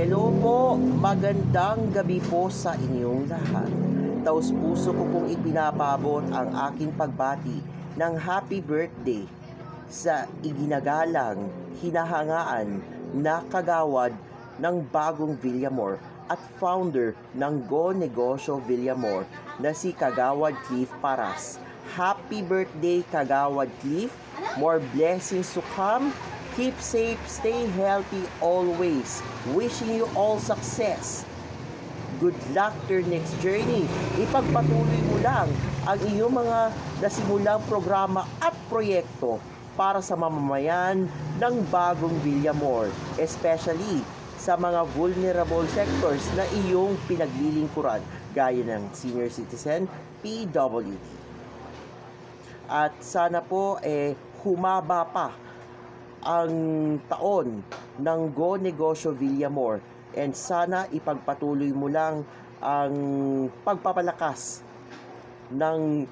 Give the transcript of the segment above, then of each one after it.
Hello po, magandang gabi po sa inyong lahat. Taos puso ko pong ipinapabot ang aking pagbati ng happy birthday sa iginagalang, hinahangaan na kagawad ng Bagong Villamor at founder ng Go Negosyo Villamor na si Kagawad Cliff Paras. Happy birthday Kagawad Cliff, more blessings to come. Keep safe, stay healthy always. Wishing you all success. Good luck to your next journey. Ipagpatuloy mo lang ang iyong mga nasimulang programa at proyekto para sa mamamayan ng Bagong Villamor, especially sa mga vulnerable sectors na iyong pinaglilingkuran gaya ng senior citizen, PWD. At sana po humaba pa ang taon ng Go Negosyo Villamor, and sana ipagpatuloy mo lang ang pagpapalakas ng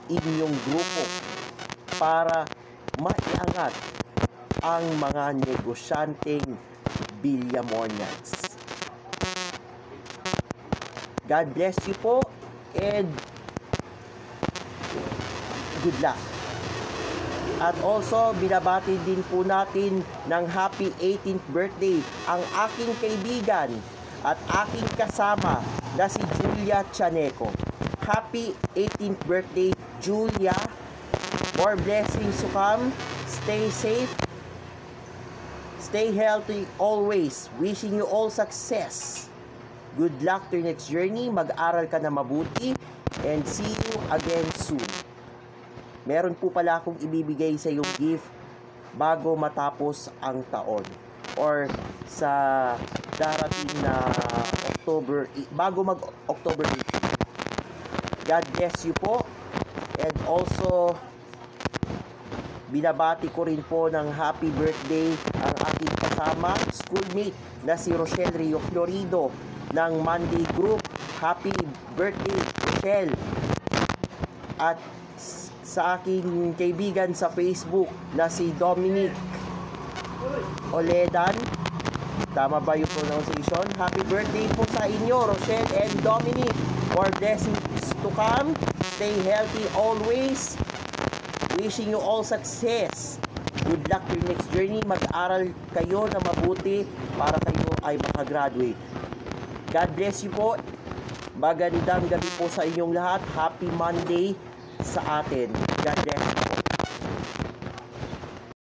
inyong grupo para maiangat ang mga negosyanteng Villamorians. God bless you po and good luck. At also, binabati din po natin ng happy 18th birthday ang aking kaibigan at aking kasama na si Julia Chaneco. Happy 18th birthday, Julia. More blessings to come. Stay safe. Stay healthy always. Wishing you all success. Good luck to your next journey. Mag-aral ka na mabuti. And see you again soon. Meron po pala akong ibibigay sa iyong gift bago matapos ang taon or sa darating na bago mag-October 18. God bless you po. And also, binabati ko rin po ng happy birthday ang aking kasama, schoolmate na si Rochelle Rio Florido ng Monday Group. Happy birthday, Rochelle. At sa aking kaibigan sa Facebook na si Dominic Oledan, tama ba yung pronunciation? Happy birthday po sa inyo, Rochelle and Dominic. More blessings to come. Stay healthy always. Wishing you all success. Good luck to your next journey. Mag-aral kayo na mabuti para kayo ay makagraduate. God bless you po. Magandang gabi po sa inyong lahat. Happy Monday sa atin. God bless.